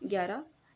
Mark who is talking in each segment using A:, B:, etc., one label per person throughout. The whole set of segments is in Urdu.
A: 11।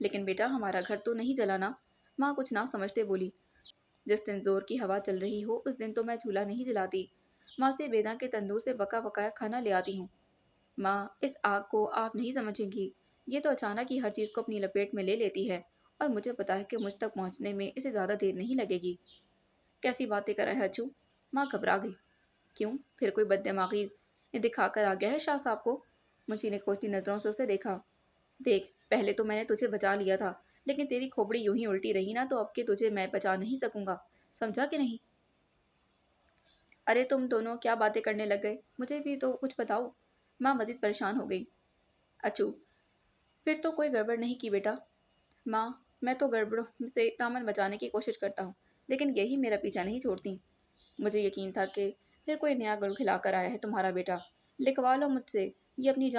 A: لیکن بیٹا ہمارا گھر تو نہیں جلانا، ماں کچھ نہ سمجھتے بولی۔ جس دن زور کی ہوا چل رہی ہو اس دن تو میں چولہا نہیں جلاتی، ماں سے بیدا کے تندور سے پکا پکایا کھانا لے آتی ہوں۔ ماں اس آگ کو آپ نہیں سمجھیں گی، یہ تو اچانک ہی ہر چیز کو اپنی لپیٹ میں لے لیتی ہے، اور مجھے پتا ہے کہ مجھ تک پہنچنے میں اسے زیادہ دیر نہیں لگے گی۔ کیسی باتیں کر رہا ہے اچو؟ ماں گھبرا گئی۔ کیوں، پھر کوئی بد دماغی دکھا کر آ گیا ہے شاہ صاحب کو؟ منشی نے کھوجتی نظروں سے اسے دیکھا۔ دیکھ، پہلے تو میں نے تجھے بچا لیا تھا، لیکن تیری کھوپڑی یوں ہی الٹی رہی نا تو اب کہ تجھے میں بچا نہیں سکوں گا، سمجھا کہ نہیں؟ ارے تم دونوں کیا باتیں کرنے لگ گئے، مجھے بھی تو کچھ بتاؤ۔ ماں مزید پریشان ہو گئی۔ اچو، پھر تو کوئی گڑبڑ نہیں کی بیٹا؟ ماں، میں تو گڑبڑوں سے دامن بچانے کی کوشش کرتا ہوں، لیکن یہی میرا پیچھا نہیں چھوڑتی۔ مجھے یقین تھا کہ پھر کوئی نیا گل کھلا کر آیا ہے تمہارا بیٹا، لکھوا لو مجھ سے، یہ اپنی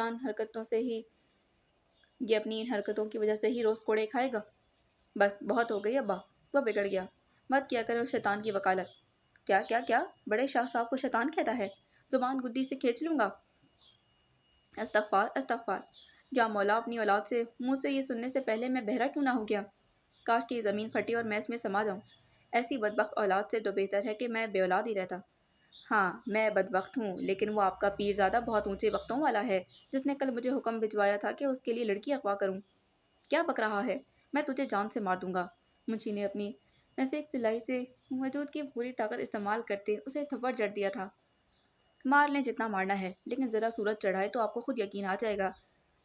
A: ان حرکتوں کی وجہ سے ہی روز کوڑے کھائے گا۔ بس بہت ہو گئی ابا، وہ بگڑ گیا، مت کیا کرو شیطان کی وکالت۔ کیا کیا کیا، بڑے شاہ صاحب کو شیطان کہتا ہے؟ زبان گدی سے کھینچ لوں گا۔ استغفار استغفار، یا مولا اپنی اولاد سے منہ سے یہ سننے سے پہلے میں بہرا کیوں نہ ہو گیا۔ کاش کی زمین پھٹی اور میں اس میں سما جاؤں، ایسی بدبخت اولاد سے تو بہتر ہے کہ میں بے اولاد ہی رہتا۔ ہاں میں بدبخت ہوں، لیکن وہ آپ کا پیر زادہ بہت اونچے وقتوں والا ہے، جس نے کل مجھے حکم بھجوایا تھا کہ اس کے لیے لڑکی اغوا کروں۔ کیا بک رہا ہے، میں تجھے جان سے مار دوں گا۔ منشی نے اپنی ایک سلائی سے وجود کی پوری طاقت استعمال کرتے اسے تھپڑ جڑ دیا تھا۔ مار لیں جتنا مارنا ہے، لیکن ذرا سورج چڑھائے تو آپ کو خود یقین آ جائے گا،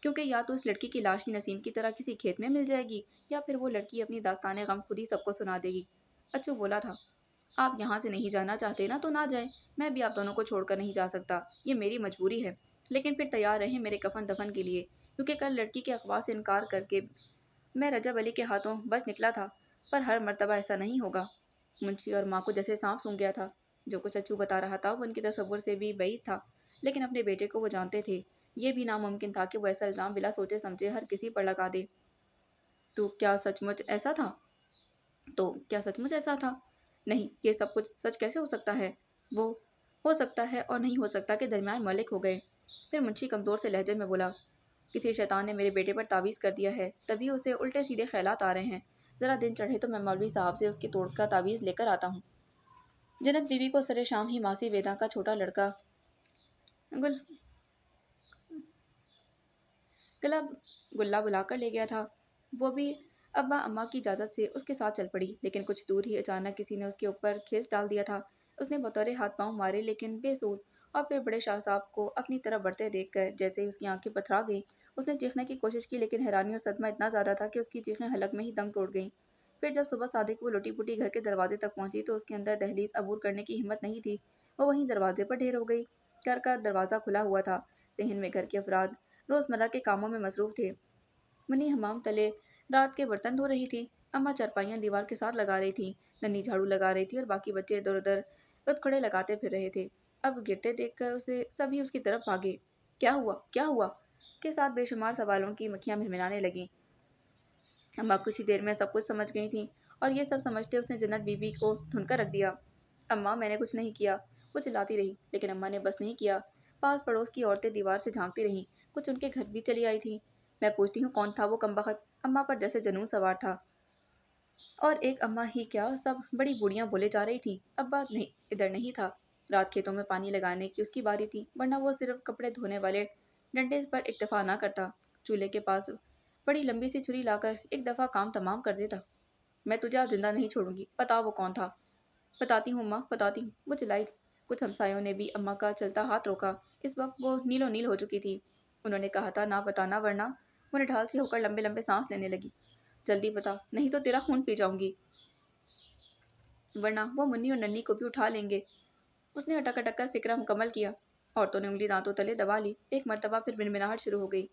A: کیونکہ یا تو اس لڑکی کی لاش بھی نسیم کی طرح کسی کھیت میں مل جائے گی، یا پھر وہ لڑکی اپنی داستان غم خود ہی سب کو سنا دے گی۔ اچو بولا تھا، آپ یہاں سے نہیں جانا چاہتے نا تو نہ جائیں، میں بھی آپ دونوں کو چھوڑ کر نہیں جا سکتا، یہ میری مجبوری ہے، لیکن پھر تیار رہیں میرے کفن دفن کے لیے، کیونکہ کل لڑکی کے اغوا سے انکار کر کے میں رجب علی کے ہاتھوں بچ نکلا تھا، پر ہر مرتبہ ایسا نہیں ہوگا۔ منشی اور ماں کو جیسے سانپ سونگھ گیا تھا، جو کچھ اچو بتا رہا تھا وہ ان کے تصور سے بھی بعید تھا، لیکن اپنے بیٹے کو وہ جانتے تھے، یہ بھی ناممکن تھا کہ وہ ایسا الزام بلا سوچے سمجھے ہر کسی پر لگا دے۔ تو کیا سچ مچ ایسا تھا؟ نہیں، یہ سب کچھ سچ کیسے ہو سکتا ہے؟ وہ ہو سکتا ہے اور نہیں ہو سکتا کے درمیان ملک ہو گئے۔ پھر منشی کمزور سے لہجے میں بولا، کسی شیطان نے میرے بیٹے پر تعویذ کر دیا ہے، تبھی اسے الٹے سیدھے خیالات آ رہے ہیں، ذرا دن چڑھے تو میں مولوی صاحب سے اس کی توڑ کا تعویذ لے کر آتا ہوں۔ جنت بی بی کو سر شام ہی ماسی ویدا کا چھوٹا لڑکا گل گلا گلا بلا کر لے گیا تھا۔ وہ بھی ابا اماں کی اجازت سے اس کے ساتھ چل پڑی، لیکن کچھ دور ہی اچانک کسی نے اس کے اوپر کھیس ڈال دیا تھا۔ اس نے بطور ہاتھ پاؤں مارے لیکن بے سود، اور پھر بڑے شاہ صاحب کو اپنی طرف بڑھتے دیکھ کر جیسے ہی اس کی آنکھیں پتھرا گئیں، اس نے چیخنے کی کوشش کی لیکن حیرانی اور صدمہ اتنا زیادہ تھا کہ اس کی چیخیں حلق میں ہی دم توڑ گئیں۔ پھر جب صبح صادق وہ لٹی پٹی گھر کے دروازے تک پہنچی تو اس کے اندر دہلیز عبور کرنے کی ہمت نہیں تھی، وہ وہیں دروازے پر ڈھیر ہو گئی۔ گھر کا دروازہ کھلا ہوا تھا، صحن میں گھر کے افراد روزمرہ کے کاموں میں مصروف تھے۔ منی حمام تلے رات کے برتن دھو رہی تھی، اماں چارپائیاں دیوار کے ساتھ لگا رہی تھیں، ننھی جھاڑو لگا رہی تھی اور باقی بچے ادھر ادھر اتکھڑے لگاتے پھر رہے تھے۔ اب گرتے دیکھ کر اسے سبھی اس کی طرف بھاگے۔ کیا ہوا کیا ہوا کے ساتھ بے شمار سوالوں کی مکھیاں بھنبھنانے لگیں۔ اماں کچھ ہی دیر میں سب کچھ سمجھ گئی تھیں، اور یہ سب سمجھتے اس نے جنت بی بی کو دھن کر رکھ دیا۔ اماں میں نے کچھ نہیں کیا، وہ چلاتی رہی، لیکن اماں نے بس نہیں کیا۔ پاس پڑوس کی عورتیں دیوار سے جھانکتی رہیں، کچھ ان کے گھر بھی چلی آئی تھیں۔ میں پوچھتی ہوں کون تھا وہ کمبخت، اماں پر جیسے جنون سوار تھا۔ اور ایک اماں ہی کیا، سب بڑی بوڑھیاں بولے جا رہی تھیں۔ ابا نہیں ادھر نہیں تھا، رات کھیتوں میں پانی لگانے کی اس کی باری تھی، ورنہ وہ صرف کپڑے دھونے والے ڈنڈے پر اکتفا نہ کرتا، چولہے کے پاس بڑی لمبی سی چھری لا کر ایک دفعہ کام تمام کر دیتا۔ میں تجھے آج زندہ نہیں چھوڑوں گی، بتا وہ کون تھا۔ بتاتی ہوں اماں بتاتی ہوں، وہ چلائی تھی۔ کچھ ہمسایوں نے بھی اماں کا چلتا ہاتھ روکا، اس وقت وہ نیلو نیل ہو چکی تھی۔ انہوں نے کہا تھا نہ بتانا، ورنہ وہ نڈھال سی ہو کر لمبے لمبے سانس لینے لگی۔ جلدی بتا، نہیں تو تیرا خون پی جاؤں گی، ورنہ وہ منی اور ننھی کو بھی اٹھا لیں گے۔ اس نے اٹک اٹک کر فکرہ مکمل کیا۔ عورتوں نے انگلی دانتوں تلے دبا لی، ایک مرتبہ پھر بنبناہٹ شروع ہو گئی،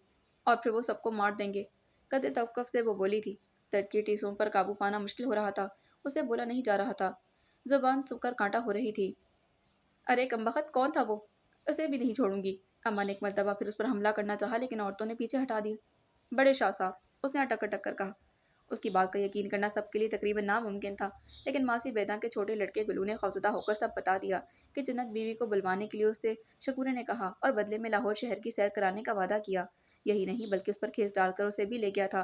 A: اور پھر وہ سب کو مار دیں گے۔ قدرے توقف سے وہ بولی تھی، درد کی ٹیسوں پر قابو پانا مشکل ہو رہا تھا، اسے بولا نہیں جا رہا تھا، زبان سوکھ کر کانٹا ہو رہی تھی۔ ارے کمبخت کون تھا وہ، اسے بھی نہیں چھوڑوں گی۔ اماں نے ایک مرتبہ پھر اس پر حملہ کرنا چاہا لیکن عورتوں نے پیچھے ہٹا دیا۔ بڑے شاہ صاحب، اس نے اٹک اٹک کر کہا۔ اس کی بات کا یقین کرنا سب کے لیے تقریباً ناممکن تھا، لیکن ماسی بیدا کے چھوٹے لڑکے گلو نے خوفزدہ ہو کر سب بتا دیا کہ جنت بیوی کو بلوانے کے لیے اس سے شکورے نے کہا اور بدلے میں لاہور شہر کی سیر کرانے کا وعدہ کیا۔ یہی نہیں بلکہ اس پر کھیس ڈال کر اسے بھی لے گیا تھا۔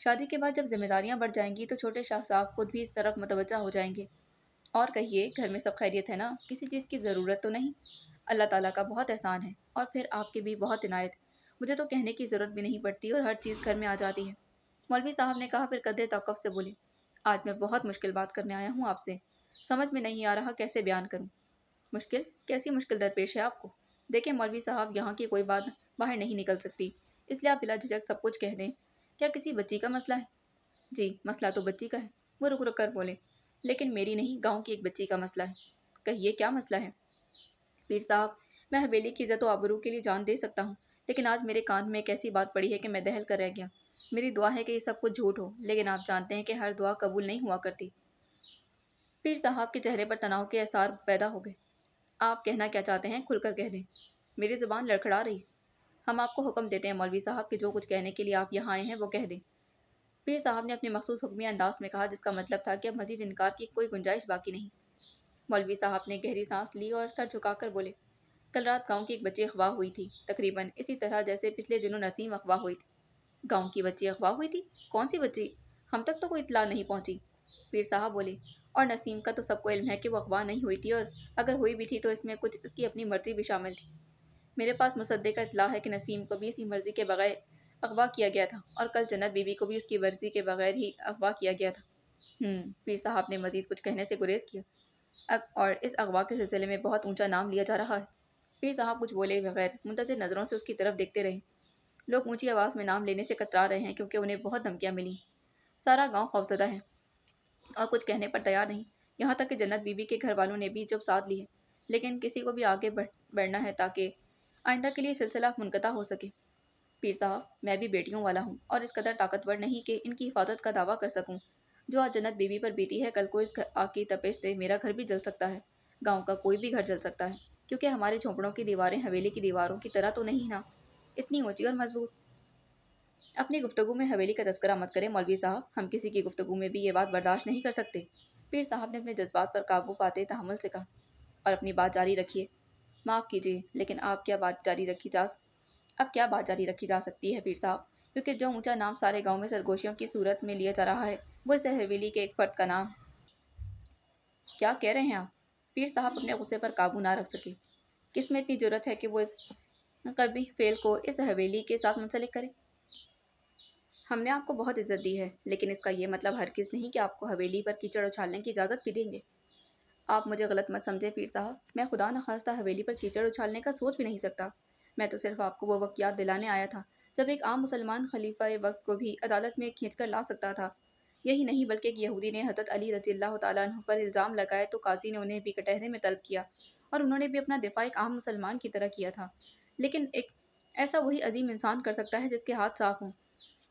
A: شادی کے بعد جب ذمہ داریاں بڑھ جائیں گی تو چھوٹے شاہ صاحب خود بھی اس طرف متوجہ ہو جائیں گے۔ اور کہیے، گھر میں سب خیریت ہے نا؟ کسی چیز کی ضرورت تو نہیں؟ اللہ تعالیٰ کا بہت احسان ہے، اور پھر آپ کی بھی بہت عنایت۔ مجھے تو کہنے کی ضرورت بھی نہیں پڑتی اور ہر چیز گھر میں آ جاتی ہے، مولوی صاحب نے کہا، پھر قدرے توقف سے بولے، آج میں بہت مشکل بات کرنے آیا ہوں آپ سے، سمجھ میں نہیں آ رہا کیسے بیان کروں۔ مشکل؟ کیسی مشکل درپیش ہے آپ کو؟ دیکھیں مولوی صاحب، یہاں کی کوئی بات باہر نہیں نکل سکتی، اس لیے آپ بلا جھجک سب کچھ کہہ دیں۔ کیا کسی بچی کا مسئلہ ہے؟ جی، مسئلہ تو بچی کا ہے، وہ رک رک کر بولے، لیکن میری نہیں، گاؤں کی ایک بچی کا مسئلہ ہے۔ کہیے کیا مسئلہ ہے؟ پیر صاحب، میں حویلی کی عزت و آبرو کے لیے جان دے سکتا ہوں، لیکن آج میرے کان میں ایک ایسی بات پڑی ہے کہ میں دہل کر رہ گیا۔ میری دعا ہے کہ یہ سب کچھ جھوٹ ہو، لیکن آپ جانتے ہیں کہ ہر دعا قبول نہیں ہوا کرتی۔ پیر صاحب کے چہرے پر تناؤ کے آثار پیدا ہو گئے۔ آپ کہنا کیا چاہتے ہیں کھل کر کہہ دیں۔ میری زبان لڑکھڑا رہی۔ ہم آپ کو حکم دیتے ہیں مولوی صاحب کہ جو کچھ کہنے کے لیے آپ یہاں آئے ہیں وہ کہہ دیں۔ پیر صاحب نے اپنے مخصوص حکمی انداز میں کہا، جس کا مطلب تھا کہ اب مزید انکار کی کوئی گنجائش باقی نہیں۔ مولوی صاحب نے گہری سانس لی اور سر جھکا کر بولے، کل رات گاؤں کی ایک بچی اغوا ہوئی تھی، تقریباً اسی طرح جیسے پچھلے دنوں نسیم اغوا ہوئی تھی۔ گاؤں کی بچی اغوا ہوئی تھی؟ کون سی بچی؟ ہم تک تو کوئی اطلاع نہیں پہنچی۔ پیر صاحب بولے، اور نسیم کا تو سب کو علم ہے کہ وہ اغوا نہیں ہوئی تھی، اور اگر ہوئی بھی تھی تو اس میں کچھ اس کی اپنی مرضی بھی شامل تھی۔ میرے پاس مصدقہ اطلاع ہے کہ نسیم کو بھی اسی مرضی کے بغیر اغوا کیا گیا تھا، اور کل جنت بی بی کو بھی اس کی مرضی کے بغیر ہی اغوا کیا گیا تھا۔ پیر صاحب نے مزید کچھ کہنے سے گریز کیا۔ اور اس اغوا کے سلسلے میں بہت اونچا نام لیا جا رہا ہے۔ پیر صاحب کچھ بولے بغیر منتظر نظروں سے اس کی طرف دیکھتے رہے۔ لوگ اونچی آواز میں نام لینے سے کترا رہے ہیں کیونکہ انہیں بہت دھمکیاں ملی۔ سارا گاؤں خوفزدہ ہے اور کچھ کہنے پر تیار نہیں، یہاں تک کہ جنت بی بی کے گھر والوں نے بھی چپ سادھ لی ہے، لیکن کسی کو بھی آگے بڑھنا ہے تاکہ آئندہ کے لیے سلسلہ منقطع ہو سکے۔ پیر صاحب، میں بھی بیٹیوں والا ہوں اور اس قدر طاقتور نہیں کہ ان کی حفاظت کا دعویٰ کر سکوں۔ جو آج جنت بی بی پر بیتی ہے، کل کو اس آگ کی تپش سے میرا گھر بھی جل سکتا ہے، گاؤں کا کوئی بھی گھر جل سکتا ہے، کیونکہ ہمارے جھونپڑوں کی دیواریں حویلی کی دیواروں کی طرح تو نہیں نا، اتنی اونچی اور مضبوط۔ اپنی گفتگو میں حویلی کا تذکرہ مت کریں مولوی صاحب، ہم کسی کی گفتگو میں بھی یہ بات برداشت نہیں کر سکتے۔ پیر صاحب نے اپنے جذبات پر قابو پاتے تحمل سے کہا، اور اپنی بات جاری رکھیے۔ معاف کیجیے، لیکن اب کیا بات جاری رکھی جا سکتی ہے پیر صاحب، کیونکہ جو اونچا نام سارے گاؤں میں سرگوشیوں کی صورت میں لیا جا رہا ہے وہ اس حویلی کے ایک فرد کا نام ہے۔ کیا کہہ رہے ہیں آپ؟ پیر صاحب اپنے غصے پر قابو نہ رکھ سکے۔ کس میں اتنی جرأت ہے کہ وہ اس قبیح فعل کو اس حویلی کے ساتھ منسلک کرے؟ ہم نے آپ کو بہت عزت دی ہے، لیکن اس کا یہ مطلب ہرگز نہیں کہ آپ کو حویلی پر کیچڑ اچھالنے کی اجازت بھی دیں گے۔ آپ مجھے غلط مت سمجھیں پیر صاحب، میں خدا نخواستہ حویلی پر کیچڑ اچھالنے کا سوچ بھی نہیں سکتا۔ میں تو صرف آپ کو وہ وقت یاد دلانے آیا تھا جب ایک عام مسلمان خلیفہ وقت کو بھی عدالت میں کھینچ کر لا سکتا تھا۔ یہی نہیں بلکہ ایک یہودی نے حضرت علی رضی اللہ تعالیٰ عنہ پر الزام لگائے تو قاضی نے انہیں بھی کٹہرے میں طلب کیا، اور انہوں نے بھی اپنا دفاع ایک عام مسلمان کی طرح کیا تھا، لیکن ایسا وہی عظیم انسان کر سکتا ہے جس کے ہاتھ صاف ہوں۔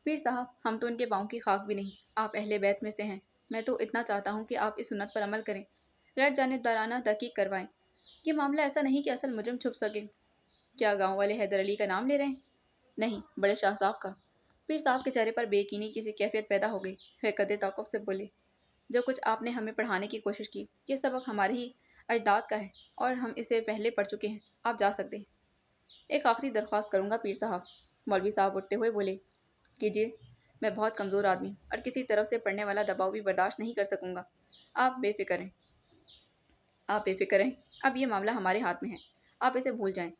A: پیر صاحب، ہم تو ان کے پاؤں کی خاک بھی نہیں، آپ اہل بیت میں سے ہیں، میں تو اتنا چاہتا ہوں کہ آپ اس سنت پر عمل کریں، غیر جانبدارانہ تحقیق کروائیں۔ یہ معاملہ ایسا نہیں کہ اصل مجرم چھپ سکے۔ کیا گاؤں والے حیدر علی کا نام لے رہے ہیں؟ نہیں، بڑے شاہ صاحب کا۔ پیر صاحب کے چہرے پر بے یقینی کی سی کیفیت پیدا ہو گئی، پھر قدرے توقف سے بولے، جو کچھ آپ نے ہمیں پڑھانے کی کوشش کی، یہ سبق ہمارے ہی اجداد کا ہے اور ہم اسے پہلے پڑھ چکے ہیں، آپ جا سکتے ہیں۔ ایک آخری درخواست کروں گا پیر صاحب، مولوی صاحب اٹھتے ہوئے بولے، کیجیے، میں بہت کمزور آدمی اور کسی طرف سے پڑنے والا دباؤ بھی برداشت نہیں کر سکوں گا۔ آپ بے فکر ہیں، اب یہ معاملہ ہمارے ہاتھ میں ہے، آپ اسے بھول جائیں۔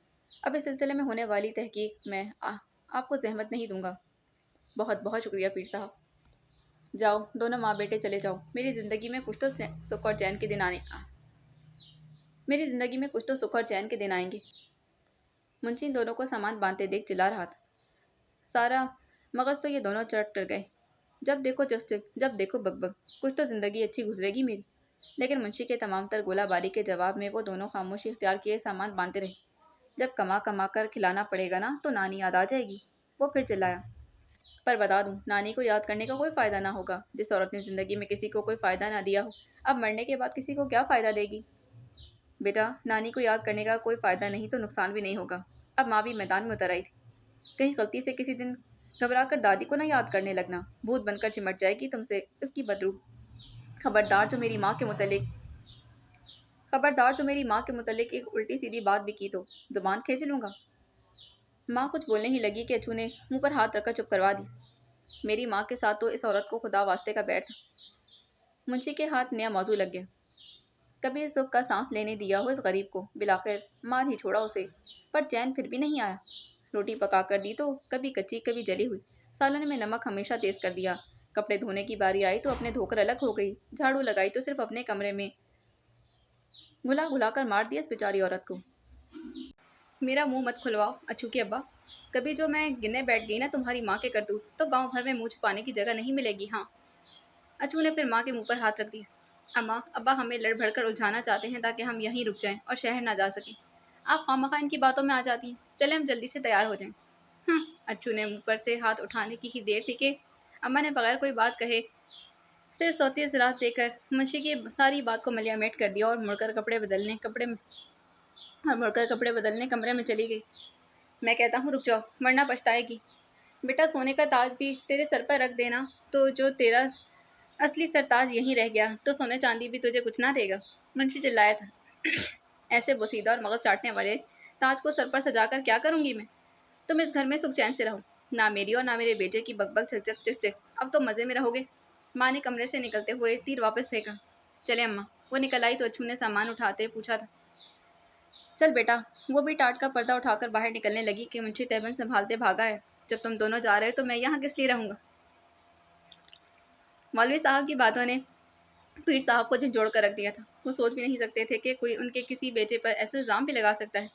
A: اب اس سلسلے میں ہونے والی تحقیق میں آپ کو زحمت نہیں دوں گا۔ بہت بہت شکریہ پیر صاحب۔ جاؤ، دونوں ماں بیٹے چلے جاؤ، میری زندگی میں کچھ تو سکھ اور چین کے دن آئیں گے۔ منشی ان دونوں کو سامان باندھتے دیکھ چلا رہا تھا، سارا مغز تو یہ دونوں چرٹ کر گئے، جب دیکھو چک چک، جب دیکھو بگ بگ، کچھ تو زندگی اچھی گزرے گی میری۔ لیکن منشی کے تمام تر گولہ باری کے جواب میں وہ دونوں خاموشی اختیار کیے سامان باندھتے رہے۔ جب کما کما کر کھلانا پڑے گا نا تو نانی یاد آ جائے گی، وہ پھر چلایا۔ پر بتا دوں، نانی کو یاد کرنے کا کوئی فائدہ نہ ہوگا، جس عورت نے زندگی میں کسی کو کوئی فائدہ نہ دیا ہو، اب مرنے کے بعد کسی کو کیا فائدہ دے گی؟ بیٹا، نانی کو یاد کرنے کا کوئی فائدہ نہیں تو نقصان بھی نہیں ہوگا۔ اب ماں بھی میدان میں اتر آئی تھی، کہیں غلطی سے کسی دن گھبرا کر دادی کو نہ یاد کرنے لگنا، بھوت بن کر چمٹ جائے گی تم سے اس کی بدروح۔ خبردار جو میری ماں کے متعلق ایک الٹی سیدھی بات بھی کی تو زبان کھینچ لوں گا۔ ماں کچھ بولنے ہی لگی کہ اچھو نے منہ پر ہاتھ رکھ کر چپ کروا دی۔ میری ماں کے ساتھ تو اس عورت کو خدا واسطے کا بیٹھ تھا۔ منشی کے ہاتھ نیا موضوع لگ گیا۔ کبھی سکھ کا سانس لینے دیا ہو اس غریب کو، بالآخر مار ہی چھوڑا اسے، پر چین پھر بھی نہیں آیا۔ روٹی پکا کر دی تو کبھی کچی کبھی جلی ہوئی، سالن میں نمک ہمیشہ تیز کر دیا، کپڑے دھونے کی باری آئی تو اپنے دھو کر الگ ہو گئی، جھاڑو لگائی تو صرف اپنے کمرے میں گھلا گھلا کر مار دیا اس بیچاری عورت کو۔ میرا منہ مت کھلواؤ اچھو کے ابا، کبھی جو میں گننے بیٹھ گئی نا تمہاری ماں کے کرتوت، تو گاؤں بھر میں منہ چھپانے کی جگہ نہیں ملے گی۔ ہاں، اچھو نے پھر ماں کے منہ پر ہاتھ رکھ دیا۔ اماں، ابا ہمیں لڑ بھڑ کر الجھانا چاہتے ہیں تاکہ ہم یہیں رک جائیں اور شہر نہ جا سکیں۔ آپ خواہ ان کی باتوں میں آ جاتی ہیں، چلیں ہم جلدی سے تیار ہو جائیں۔ اچھو نے منہ پر سے ہاتھ اٹھانے کی ہی دیر تھی کہ اماں نے بغیر کوئی بات کہے صرف صوتی زراعت دے کر منشی کی ساری بات کو ملیا میٹ کر دیا اور مڑ کر کپڑے بدلنے کمرے میں چلی گئی۔ میں کہتا ہوں رک جاؤ ورنہ پچھتائے گی۔ بیٹا سونے کا تاج بھی تیرے سر پر رکھ دینا تو جو تیرا اصلی سرتاج یہیں رہ گیا تو سونے چاندی بھی تجھے کچھ نہ دے گا۔ منشی چلایا تھا، ایسے بوسیدہ اور مغز چاٹنے والے تاج کو سر پر سجا کر کیا کروں گی میں؟ تم اس گھر میں سکھ چین سے رہو، نہ میری اور نہ میرے بیٹے کی بک بک چک چک چک چک، اب تو مزے میں رہو گے۔ ماں نے کمرے سے نکلتے ہوئے تیر واپس پھینکا۔ چلے اماں۔ وہ نکل آئی تو اچھو نے سامان اٹھاتے پوچھا تھا، چل بیٹا۔ وہ بھی ٹاٹ کا پردہ اٹھا کر باہر نکلنے لگی کہ منشی تیبند سنبھالتے بھاگا ہے، جب تم دونوں جا رہے تو میں یہاں کس لیے رہوں گا؟ مولوی صاحب کی باتوں نے پیر صاحب کو جھنجھوڑ کر رکھ دیا تھا۔ وہ سوچ بھی نہیں سکتے تھے کہ کوئی ان کے کسی بیٹے پر ایسے الزام بھی لگا سکتا ہے۔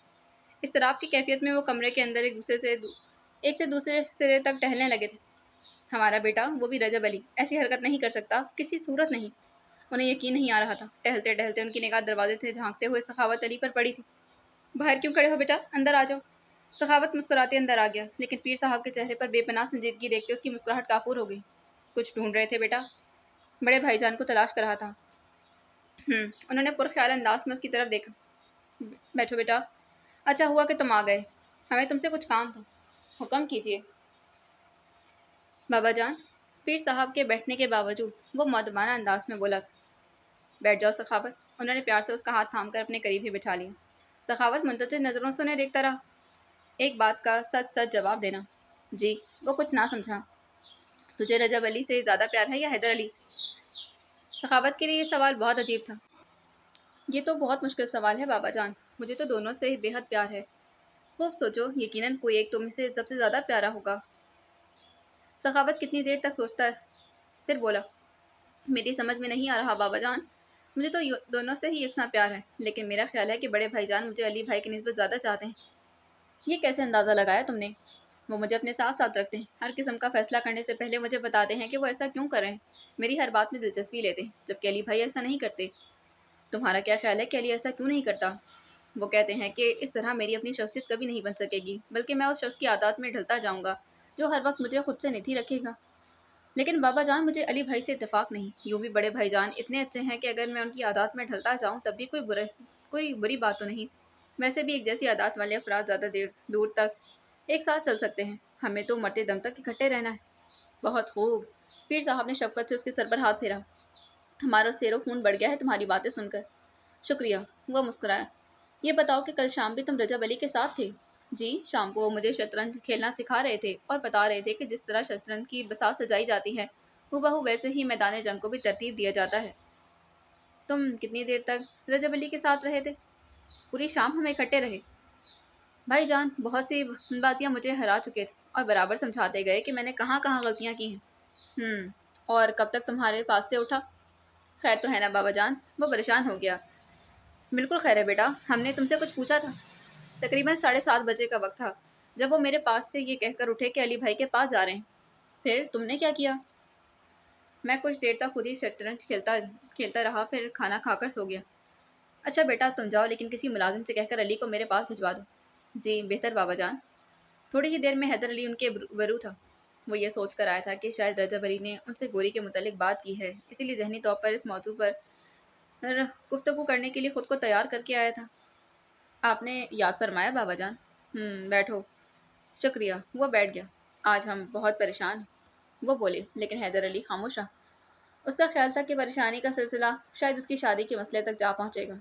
A: اضطراب کی کیفیت میں وہ کمرے کے اندر ایک سے دوسرے سرے تک ٹہلنے لگے تھے۔ ہمارا بیٹا، وہ بھی رجب علی، ایسی حرکت نہیں کر سکتا، کسی صورت نہیں۔ انہیں یقین نہیں آ رہا تھا۔ ٹہلتے ٹہلتے ان کی نگاہ دروازے سے جھانکتے ہوئے سخاوت علی پر پڑی تھی۔ باہر کیوں کھڑے ہو بیٹا، اندر آ جاؤ۔ سخاوت مسکراتے اندر آ گیا، لیکن پیر صاحب کے چہرے پر بے پناہ سنجیدگی دیکھتے اس کی مسکراہٹ کافور ہو گئی۔ کچھ ڈھونڈ رہے تھے بیٹا؟ بڑے بھائی جان کو تلاش کر رہا تھا۔ انہوں نے پرخیال انداز میں اس کی طرف دیکھا۔ بیٹھو بیٹا، اچھا ہوا کہ تم آ گئے، ہمیں تم سے کچھ کام تھا، حکم کیجیے۔ بابا جان، پیر صاحب کے بیٹھنے کے باوجود وہ مؤدبانہ انداز میں بولا، بیٹھ جاؤ سخاوت۔ انہوں نے پیار سے اس کا ہاتھ تھام کر اپنے قریب ہی بٹھا لیا۔ سخاوت منتظر نظروں سے انہیں دیکھتا رہا۔ ایک بات کا سچ سچ جواب دینا۔ جی۔ وہ کچھ نہ سمجھا۔ تجھے رجب علی سے زیادہ پیار ہے یا حیدر علی سے؟ سخاوت کے لیے یہ سوال بہت عجیب تھا۔ یہ تو بہت مشکل سوال ہے بابا جان، مجھے تو دونوں سے بے حد پیار ہے۔ خوب سوچو، یقیناً کوئی ایک تم سے سب سے زیادہ پیارا ہوگا۔ سخاوت کتنی دیر تک سوچتا ہے، پھر بولا، میری سمجھ میں نہیں آ رہا بابا جان، مجھے تو دونوں سے ہی یکساں پیار ہے، لیکن میرا خیال ہے کہ بڑے بھائی جان مجھے علی بھائی کی نسبت زیادہ چاہتے ہیں۔ یہ کیسے اندازہ لگایا تم نے؟ وہ مجھے اپنے ساتھ ساتھ رکھتے ہیں، ہر قسم کا فیصلہ کرنے سے پہلے مجھے بتاتے ہیں کہ وہ ایسا کیوں کر رہے ہیں، میری ہر بات میں دلچسپی لیتے ہیں، جبکہ علی بھائی ایسا نہیں کرتے۔ تمہارا کیا خیال ہے کہ علی ایسا کیوں نہیں کرتا؟ وہ کہتے ہیں کہ اس طرح میری اپنی شخصیت کبھی نہیں بن سکے گی، بلکہ میں اس شخص کی عادات میں ڈھلتا جاؤں گا جو ہر وقت مجھے خود سے نتھی رکھے گا۔ لیکن بابا جان، مجھے علی بھائی سے اتفاق نہیں، یوں بھی بڑے بھائی جان اتنے اچھے ہیں کہ اگر میں ان کی عادات میں ڈھلتا جاؤں تب بھی کوئی بری بات تو نہیں۔ ویسے بھی ایک جیسی عادات والے افراد زیادہ دور تک ایک ساتھ چل سکتے ہیں، ہمیں تو مرتے دم تک اکٹھے رہنا ہے۔ بہت خوب۔ پیر صاحب نے شفقت سے اس کے سر پر ہاتھ پھیرا۔ ہمارا سیر و خون بڑھ گیا ہے تمہاری باتیں سن کر۔ شکریہ۔ وہ مسکرایا۔ یہ بتاؤ کہ کل شام بھی تم رجب علی کے ساتھ تھے؟ جی، شام کو وہ مجھے شطرنج کھیلنا سکھا رہے تھے اور بتا رہے تھے کہ جس طرح شطرنج کی بساط سجائی جاتی ہے ہو ویسے ہی میدان جنگ کو بھی ترتیب دیا جاتا ہے۔ تم کتنی دیر تک رجب علی کے ساتھ رہے تھے؟ پوری شام ہم اکٹھے رہے۔ بھائی جان بہت سی باتیاں مجھے ہرا چکے تھے اور برابر سمجھاتے گئے کہ میں نے کہاں کہاں غلطیاں کی ہیں۔ اور کب تک تمہارے پاس سے اٹھا؟ خیر تو ہے نا بابا جان؟ وہ پریشان ہو گیا۔ بالکل خیر ہے بیٹا، ہم نے تم سے کچھ پوچھا تھا؟ تقریباً 7:30 بجے کا وقت تھا جب وہ میرے پاس سے یہ کہہ کر اٹھے کہ علی بھائی کے پاس جا رہے ہیں۔ پھر تم نے کیا کیا؟ میں کچھ دیر تک خود ہی شطرنج کھیلتا رہا، پھر کھانا کھا کر سو گیا۔ اچھا بیٹا تم جاؤ، لیکن کسی ملازم سے کہہ کر علی کو میرے پاس بھجوا دو۔ جی بہتر بابا جان۔ تھوڑی ہی دیر میں حیدر علی ان کے روبرو تھا۔ وہ یہ سوچ کر آیا تھا کہ شاید رجب علی نے ان سے گوری کے متعلق بات کی ہے، اسی لیے ذہنی طور پر اس موضوع پر گفتگو کرنے کے لیے خود کو تیار کر کے آیا تھا۔ آپ نے یاد فرمایا بابا جان۔ بیٹھو۔ شکریہ۔ وہ بیٹھ گیا۔ آج ہم بہت پریشان ہیں، وہ بولے، لیکن حیدر علی خاموش رہا۔ اس کا خیال تھا کہ پریشانی کا سلسلہ شاید اس کی شادی کے مسئلے تک جا پہنچے گا۔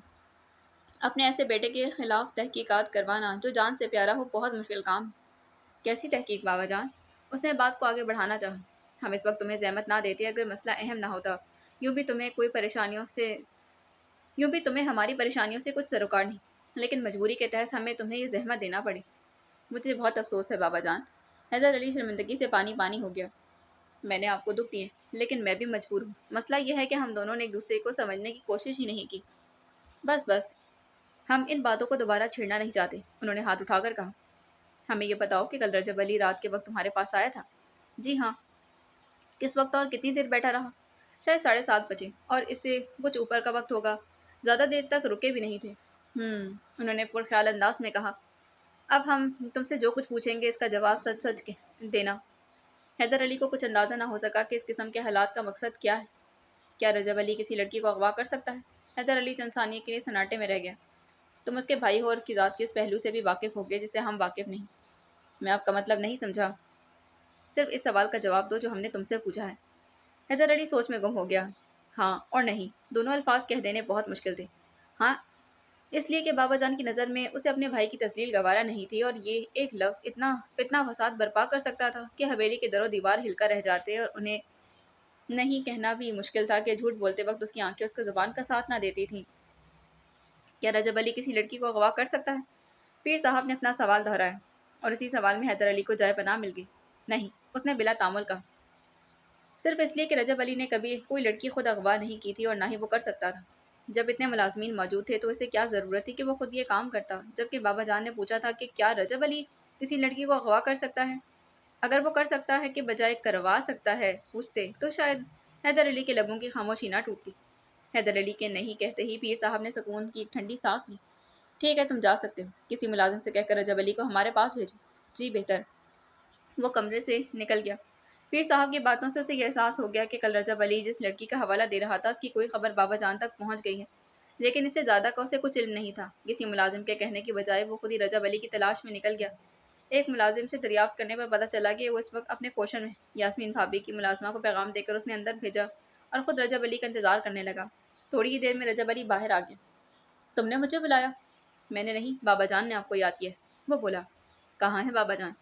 A: اپنے ایسے بیٹے کے خلاف تحقیقات کروانا جو جان سے پیارا ہو بہت مشکل کام ہے۔ کیسی تحقیق بابا جان؟ اس نے بات کو آگے بڑھانا چاہا۔ ہم اس وقت تمہیں زحمت نہ دیتے اگر مسئلہ اہم نہ ہوتا۔ یوں بھی تمہیں کوئی پریشانیوں سے یوں بھی تمہیں ہماری پریشانیوں سے کچھ سروکار نہیں، لیکن مجبوری کے تحت ہمیں تمہیں یہ زحمت دینا پڑی۔ مجھے بہت افسوس ہے بابا جان۔ حیدر علی شرمندگی سے پانی پانی ہو گیا۔ میں نے آپ کو دکھ دیے لیکن میں بھی مجبور ہوں۔ مسئلہ یہ ہے کہ ہم دونوں نے ایک دوسرے کو سمجھنے کی کوشش ہی نہیں کی۔ بس بس، ہم ان باتوں کو دوبارہ چھیڑنا نہیں چاہتے، انہوں نے ہاتھ اٹھا کر کہا۔ ہمیں یہ بتاؤ کہ کل رجب علی رات کے وقت تمہارے پاس آیا تھا؟ جی ہاں۔ کس وقت اور کتنی دیر بیٹھا رہا؟ شاید 7:30 بجے، اور اس سے کچھ اوپر کا وقت ہوگا۔ زیادہ دیر تک رکے بھی نہیں تھے۔ انہوں نے پرخیال انداز میں کہا۔ اب ہم تم سے جو کچھ پوچھیں گے اس کا جواب سچ سچ دینا۔ حیدر علی کو کچھ اندازہ نہ ہو سکا کہ اس قسم کے حالات کا مقصد کیا ہے۔ کیا رجب علی کسی لڑکی کو اغوا کر سکتا ہے؟ حیدر علی چند ثانیے کے لیے سناٹے میں رہ گیا۔ تم اس کے بھائی ہو اور اس کی ذات کے اس پہلو سے بھی واقف ہوگے جس سے ہم واقف نہیں۔ میں آپ کا مطلب نہیں سمجھا۔ صرف اس سوال کا جواب دو جو ہم نے تم سے پوچھا ہے۔ حیدر علی سوچ میں گم ہو گیا۔ ہاں اور نہیں، دونوں الفاظ کہہ دینے بہت مشکل تھے۔ ہاں اس لیے کہ بابا جان کی نظر میں اسے اپنے بھائی کی تذلیل گوارا نہیں تھی، اور یہ ایک لفظ اتنا فتنہ فساد برپا کر سکتا تھا کہ حویلی کے در و دیوار ہل کر رہ جاتے، اور انہیں نہیں کہنا بھی مشکل تھا کہ جھوٹ بولتے وقت اس کی آنکھیں اس کی زبان کا ساتھ نہ دیتی تھیں۔ کیا رجب علی کسی لڑکی کو اغوا کر سکتا ہے؟ پیر صاحب نے اپنا سوال دہرایا، اور اسی سوال میں حیدر علی کو جائے پناہ مل گئی۔ نہیں، اس نے بلا تعمل کہا۔ صرف اس لیے کہ رجب علی نے کبھی کوئی لڑکی خود اغوا نہیں کی تھی اور نہ ہی وہ کر سکتا تھا۔ جب اتنے ملازمین موجود تھے تو اسے کیا ضرورت تھی کہ وہ خود یہ کام کرتا، جبکہ بابا جان نے پوچھا تھا کہ کیا رجب علی کسی لڑکی کو اغوا کر سکتا ہے؟ اگر وہ کر سکتا ہے کہ بجائے کروا سکتا ہے پوچھتے تو شاید حیدر علی کے لبوں کی خاموشی نہ ٹوٹتی۔ حیدر علی کے نہیں کہتے ہی پیر صاحب نے سکون کی ایک ٹھنڈی سانس لی۔ ٹھیک ہے، تم جا سکتے ہو۔ کسی ملازم سے کہہ کر رجب علی کو ہمارے پاس بھیجو۔ جی بہتر۔ وہ کمرے سے نکل گیا۔ پیر صاحب کی باتوں سے اسے یہ احساس ہو گیا کہ کل رجب علی جس لڑکی کا حوالہ دے رہا تھا اس کی کوئی خبر بابا جان تک پہنچ گئی ہے، لیکن اس سے زیادہ کا اسے کچھ علم نہیں تھا۔ کسی ملازم کے کہنے کی بجائے وہ خود ہی رجب علی کی تلاش میں نکل گیا۔ ایک ملازم سے دریافت کرنے پر پتہ چلا کہ وہ اس وقت اپنے پوشن میں یاسمین بھابی کی ملازمہ کو پیغام دے کر اس نے اندر بھیجا اور خود رجب علی کا انتظار کرنے لگا۔ تھوڑی ہی دیر میں رجب علی باہر آ گیا۔ تم نے مجھے بلایا؟ میں نے نہیں، بابا جان نے آپ کو یاد کیا ہے، وہ بولا۔ کہاں ہے بابا جان؟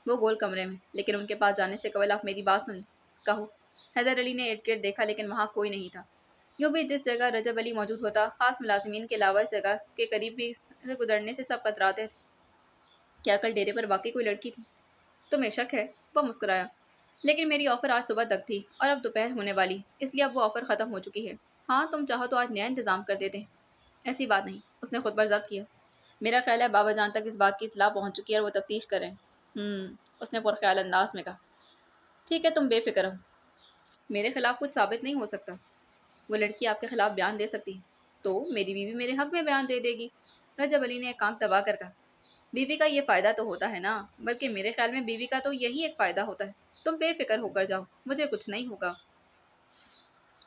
A: وہ گول کمرے میں، لیکن ان کے پاس جانے سے قبل آپ میری بات سن لیں۔ کہو۔ حیدر علی نے ارد گرد دیکھا لیکن وہاں کوئی نہیں تھا۔ یوں بھی جس جگہ رجب علی موجود ہوتا، خاص ملازمین کے علاوہ اس جگہ کے قریب بھی سے گزرنے سے سب کتراتے تھے۔ کیا کل ڈیرے پر واقعی کوئی لڑکی تھی؟ تمہیں شک ہے؟ وہ مسکرایا۔ لیکن میری آفر آج صبح تک تھی اور اب دوپہر ہونے والی، اس لیے اب وہ آفر ختم ہو چکی ہے۔ ہاں تم چاہو تو آج نیا انتظام کر دیتے ہیں۔ ایسی بات نہیں، اس نے خود پر ضبط کیا۔ میرا خیال ہے بابا جان تک اس بات کی اطلاع پہنچ چکی ہے اور وہ تفتیش کر رہے ہیں۔ اس نے پرخیال انداز میں کہا۔ ٹھیک ہے، تم بے فکر رہو، میرے خلاف کچھ ثابت نہیں ہو سکتا۔ وہ لڑکی آپ کے خلاف بیان دے سکتی ہے تو میری بیوی میرے حق میں بیان دے دے گی، رجب علی نے ایک آنکھ دبا کر کہا۔ بیوی کا یہ فائدہ تو ہوتا ہے نا، بلکہ میرے خیال میں بیوی کا تو یہی ایک فائدہ ہوتا ہے۔ تم بے فکر ہو کر جاؤ، مجھے کچھ نہیں ہوگا۔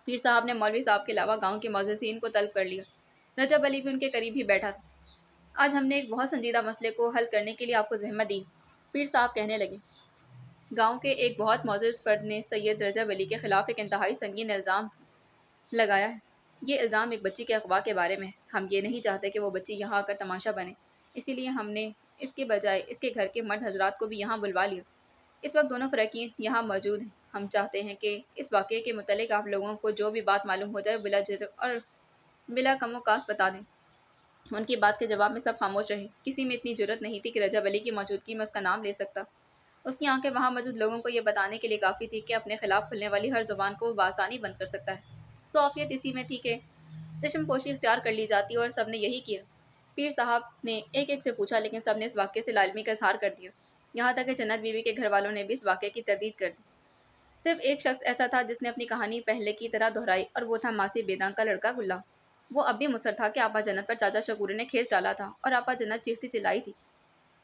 A: پیر صاحب نے مولوی صاحب کے علاوہ گاؤں کے معززین کو طلب کر لیا۔ رجب علی بھی ان کے قریب ہی بیٹھا تھا۔ آج ہم نے ایک بہت سنجیدہ مسئلے کو حل کرنے کے لیے آپ کو زحمت دی، پیر صاحب کہنے لگے۔ گاؤں کے ایک بہت معزز فرد نے سید رجب علی کے خلاف ایک انتہائی سنگین الزام لگایا ہے۔ یہ الزام ایک بچی کے اغوا کے بارے میں ہے۔ ہم یہ نہیں چاہتے کہ وہ بچی یہاں آ کر تماشا بنے، اسی لیے ہم نے اس کے بجائے اس کے گھر کے مرد حضرات کو بھی یہاں بلوا لیا۔ اس وقت دونوں فریقین یہاں موجود ہیں۔ ہم چاہتے ہیں کہ اس واقعے کے متعلق آپ لوگوں کو جو بھی بات معلوم ہو جائے بلا جھجک اور بلا کم و کاس بتا دیں۔ ان کی بات کے جواب میں سب خاموش رہے۔ کسی میں اتنی جرأت نہیں تھی کہ رجب علی کی موجودگی میں اس کا نام لے سکتا۔ اس کی آنکھیں وہاں موجود لوگوں کو یہ بتانے کے لیے کافی تھی کہ اپنے خلاف کھلنے والی ہر زبان کو وہ بآسانی بند کر سکتا ہے۔ سوافیت اسی میں تھی کہ چشم پوشی اختیار کر لی جاتی اور سب نے یہی کیا۔ پیر صاحب نے ایک ایک سے پوچھا لیکن سب نے اس واقعے سے لالمی کا اظہار کر دیا، یہاں تک کہ جنت بیوی کے گھر والوں نے بھی اس واقعے کی تردید کر دی۔ صرف ایک شخص ایسا تھا جس نے اپنی کہانی پہلے کی طرح دہرائی، اور وہ تھا ماسی بیدان کا لڑکا گلا۔ وہ اب بھی مصر تھا کہ آپا جنت پر چاچا شکورے نے کھیس ڈالا تھا، اور آپا جنت چیختی چلائی تھی،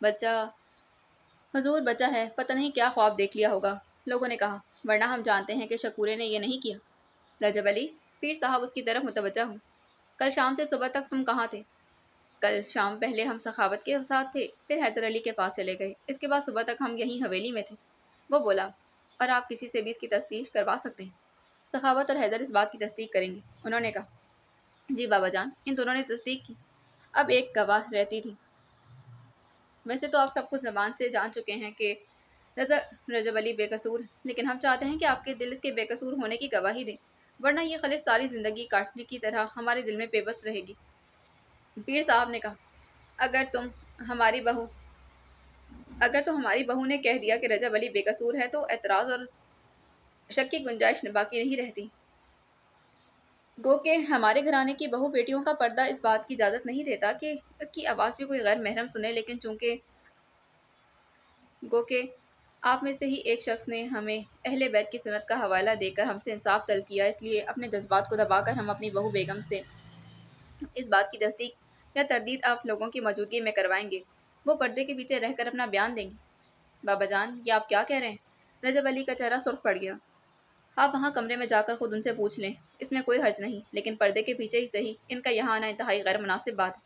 A: بچہ حضور بچہ ہے، پتہ نہیں کیا خواب دیکھ لیا ہوگا۔ لوگوں نے کہا، ورنہ ہم جانتے ہیں کہ شکورے نے یہ نہیں کیا۔ رجب علی، پیر صاحب اس کی طرف متوجہ ہوں، کل شام سے صبح تک تم کہاں تھے؟ کل شام پہلے ہم سخاوت کے ساتھ تھے، پھر حیدر علی کے پاس چلے گئے، اس کے بعد صبح تک ہم یہیں حویلی میں تھے۔ وہ بولا، اور آپ کسی سے بھی اس کی تفتیش کروا سکتے ہیں، سخاوت اور حیدر اس بات کی تصدیق کریں گے، انہوں نے کہا۔ جی بابا جان، ان دونوں نے تصدیق کی۔ اب ایک گواہ رہتی تھی۔ ویسے تو آپ سب کچھ زبان سے جان چکے ہیں کہ رضا رجب علی بے قصور، لیکن ہم چاہتے ہیں کہ آپ کے دل اس کے بے قصور ہونے کی گواہی دیں، ورنہ یہ خلش ساری زندگی کاٹنے کی طرح ہمارے دل میں بے بس رہے گی۔ پیر صاحب نے کہا، اگر تم ہماری بہو اگر تو ہماری بہو نے کہہ دیا کہ رجب علی بے قصور ہے تو اعتراض اور شک کی گنجائش باقی نہیں رہتی۔ گو کہ ہمارے گھرانے کی بہو بیٹیوں کا پردہ اس بات کی اجازت نہیں دیتا کہ اس کی آواز بھی کوئی غیر محرم سنے، لیکن چونکہ گو کہ آپ میں سے ہی ایک شخص نے ہمیں اہل بیت کی سنت کا حوالہ دے کر ہم سے انصاف طلب کیا، اس لیے اپنے جذبات کو دبا کر ہم اپنی بہو بیگم سے اس بات کی تصدیق یا تردید آپ لوگوں کی موجودگی میں کروائیں گے۔ وہ پردے کے پیچھے رہ کر اپنا بیان دیں گے۔ بابا جان، یہ آپ کیا کہہ رہے ہیں؟ رجب علی کا چہرہ سرخ پڑ گیا۔ آپ وہاں کمرے میں جا کر خود ان سے پوچھ لیں، اس میں کوئی حرج نہیں، لیکن پردے کے پیچھے ہی صحیح، ان کا یہاں آنا انتہائی غیر مناسب بات ہے۔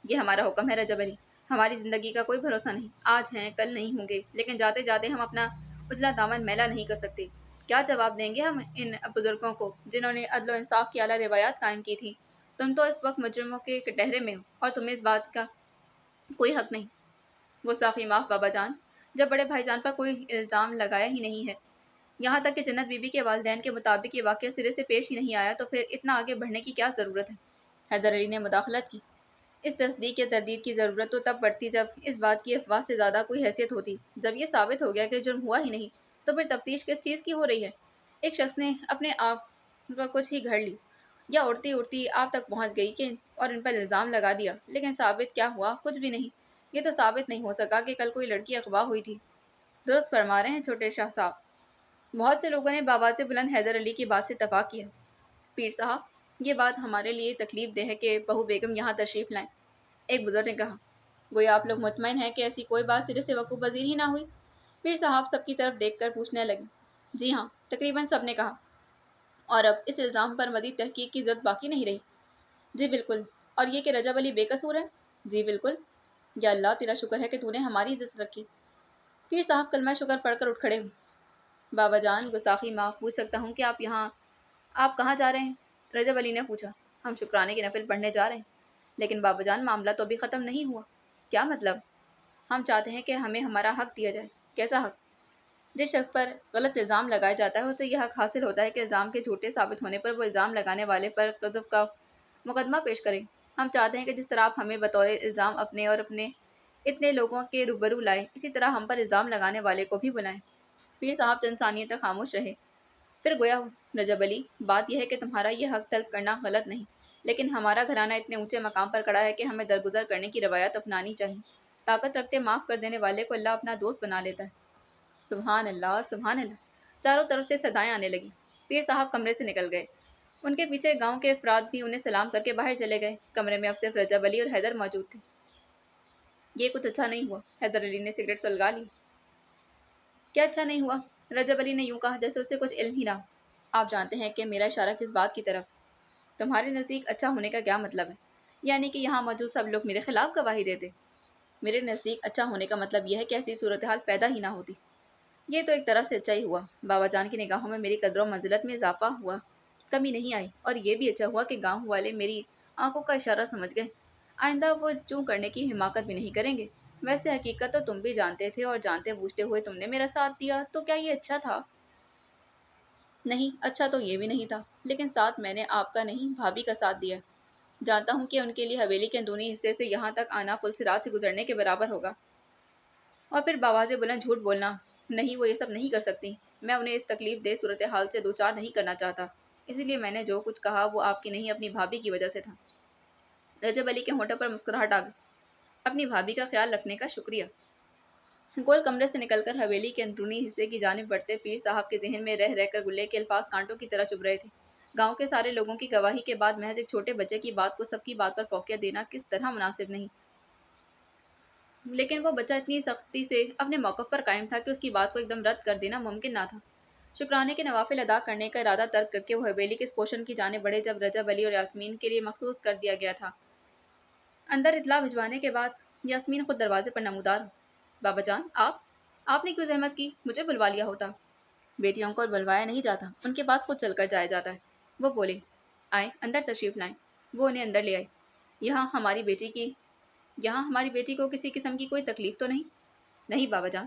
A: یہ ہمارا حکم ہے رجب علی، ہماری زندگی کا کوئی بھروسہ نہیں، آج ہیں کل نہیں ہوں گے، لیکن جاتے جاتے ہم اپنا اجلا دامن میلا نہیں کر سکتے۔ کیا جواب دیں گے ہم ان بزرگوں کو جنہوں نے عدل و انصاف کی اعلیٰ روایات قائم کی تھی؟ تم تو اس وقت مجرموں کے کٹہرے میں ہو اور تمہیں اس بات کا کوئی حق نہیں۔ گستاخی معاف بابا جان، جب بڑے بھائی جان پر کوئی الزام لگایا ہی نہیں ہے، یہاں تک کہ جنت بی بی کے والدین کے مطابق یہ واقعہ سرے سے پیش ہی نہیں آیا، تو پھر اتنا آگے بڑھنے کی کیا ضرورت ہے؟ حیدر علی نے مداخلت کی، اس تصدیق یا تردید کی ضرورت تو تب پڑتی جب اس بات کی افواہ سے زیادہ کوئی حیثیت ہوتی۔ جب یہ ثابت ہو گیا کہ جرم ہوا ہی نہیں، تو پھر تفتیش کس چیز کی ہو رہی ہے؟ ایک شخص نے اپنے آپ پر کچھ ہی گھڑ لی یا اڑتی اڑتی آپ تک پہنچ گئی کہ اور ان پر الزام لگا دیا، لیکن ثابت کیا ہوا؟ کچھ بھی نہیں۔ یہ تو ثابت نہیں ہو سکا کہ کل کوئی لڑکی اغوا ہوئی تھی۔ درست فرما رہے ہیں چھوٹے شاہ صاحب، بہت سے لوگوں نے بآواز بلند حیدر علی کی بات سے اتفاق کیا۔ پیر صاحب، یہ بات ہمارے لیے تکلیف دہ ہے کہ بہو بیگم یہاں تشریف لائیں۔ ایک بزرگ نے کہا، گویا آپ لوگ مطمئن ہیں کہ ایسی کوئی بات سرے سے وقوع پذیر ہی نہ ہوئی؟ پیر صاحب سب کی طرف دیکھ کر پوچھنے لگے، جی ہاں، تقریباً سب نے کہا۔ اور اب اس الزام پر مزید تحقیق کی ضرورت باقی نہیں رہی؟ جی بالکل۔ اور یہ کہ رجب علی بے قصور ہے؟ جی بالکل۔ یا اللہ، تیرا شکر ہے کہ تو نے ہماری عزت رکھی۔ پیر صاحب کلمہ شکر پڑھ کر اٹھ کھڑے ہوئے۔ بابا جان، گستاخی معاف، پوچھ سکتا ہوں کہ آپ کہاں جا رہے ہیں؟ رجب علی نے پوچھا، ہم شکرانے کے نفل پڑھنے جا رہے ہیں۔ لیکن بابا جان، معاملہ تو ابھی ختم نہیں ہوا۔ کیا مطلب؟ ہم چاہتے ہیں کہ ہمیں ہمارا حق دیا جائے۔ کیسا حق؟ جس شخص پر غلط الزام لگایا جاتا ہے اسے یہ حق حاصل ہوتا ہے کہ الزام کے جھوٹے ثابت ہونے پر وہ الزام لگانے والے پر قذف کا مقدمہ پیش کرے۔ ہم چاہتے ہیں کہ جس طرح آپ ہمیں بطور الزام اپنے اور اپنے اتنے لوگوں کے روبرو لائے، اسی طرح ہم پر الزام لگانے والے کو بھی بلائیں۔ پیر صاحب چند ثانیے تک خاموش رہے، پھر گویا رجب علی، بات یہ ہے کہ تمہارا یہ حق طلب کرنا غلط نہیں، لیکن ہمارا گھرانہ اتنے اونچے مقام پر کھڑا ہے کہ ہمیں درگزر کرنے کی روایت اپنانی چاہیے۔ طاقت رکھتے معاف کر دینے والے کو اللہ اپنا دوست بنا لیتا ہے۔ سبحان اللہ، سبحان اللہ! چاروں طرف سے صدائیں آنے لگیں۔ پیر صاحب کمرے سے نکل گئے۔ ان کے پیچھے گاؤں کے افراد بھی انہیں سلام کر کے باہر چلے گئے۔ کمرے میں اب صرف رجب علی اور حیدر موجود تھے۔ یہ کچھ اچھا نہیں ہوا۔ حیدر علی نے سگریٹ سلگا لی۔ کیا اچھا نہیں ہوا؟ رجب علی نے یوں کہا جیسے اسے کچھ علم ہی نہ ہو۔ آپ جانتے ہیں کہ میرا اشارہ کس بات کی طرف؟ تمہارے نزدیک اچھا ہونے کا کیا مطلب ہے؟ یعنی کہ یہاں موجود سب لوگ میرے خلاف گواہی دیتے؟ میرے نزدیک اچھا ہونے کا مطلب یہ ہے کہ ایسی صورتحال پیدا ہی نہ ہوتی۔ یہ تو ایک طرح سے اچھا ہی ہوا۔ بابا جان کی نگاہوں میں میری قدر و منزلت میں اضافہ ہوا، کمی نہیں آئی، اور یہ بھی اچھا ہوا کہ گاؤں والے میری آنکھوں کا اشارہ سمجھ گئے۔ آئندہ وہ چوں کرنے کی حماقت بھی نہیں کریں گے۔ ویسے حقیقت تو تم بھی جانتے تھے، اور جانتے بوجھتے ہوئے تم نے میرا ساتھ دیا، تو کیا یہ اچھا تھا؟ نہیں، اچھا تو یہ بھی نہیں تھا، لیکن ساتھ میں نے آپ کا نہیں، بھابھی کا ساتھ دیا۔ جانتا ہوں کہ ان کے لیے حویلی کے اندرونی حصے سے یہاں تک آنا پل صراط سے گزرنے کے برابر ہوگا۔ اور پھر بآواز بلند جھوٹ بولنا، نہیں وہ یہ سب نہیں کر سکتی۔ میں انہیں اس تکلیف دہ صورتحال سے دوچار نہیں کرنا چاہتا، اسی لیے میں نے جو کچھ کہا وہ آپ کی نہیں، اپنی بھابھی کی وجہ سے تھا۔ رجب علی کے ہونٹوں پر مسکراہٹ آ گئی۔ اپنی بھابھی کا خیال رکھنے کا شکریہ۔ گول کمرے سے نکل کر حویلی کے اندرونی حصے کی جانب بڑھتے پیر صاحب کے ذہن میں رہ رہ کر گلے کے الفاظ کانٹوں کی طرح چبھ رہے تھے۔ گاؤں کے سارے لوگوں کی گواہی کے بعد محض ایک چھوٹے بچے کی بات کو سب کی بات پر فوقیت دینا کس طرح مناسب نہیں، لیکن وہ بچہ اتنی سختی سے اپنے موقف پر قائم تھا کہ اس کی بات کو ایک دم رد کر دینا ممکن نہ تھا۔ شکرانے کے نوافل ادا کرنے کا ارادہ ترک کر کے وہ حویلی کے اس پورشن کی جانب بڑھے جب رجب علی اور یاسمین کے لیے مخصوص کر دیا گیا تھا۔ اندر اطلاع بھجوانے کے بعد یاسمین خود دروازے پر نمودار ہوئی۔ بابا جان، آپ نے کیوں زحمت کی؟ مجھے بلوا لیا ہوتا۔ بیٹیوں کو بلوایا نہیں جاتا، ان کے پاس خود چل کر جایا جاتا ہے۔ وہ بولے، آئیں اندر تشریف لائیں۔ وہ انہیں اندر لے آئی۔ یہاں ہماری بیٹی کو کسی قسم کی کوئی تکلیف تو نہیں؟ نہیں بابا جان،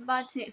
A: 5-6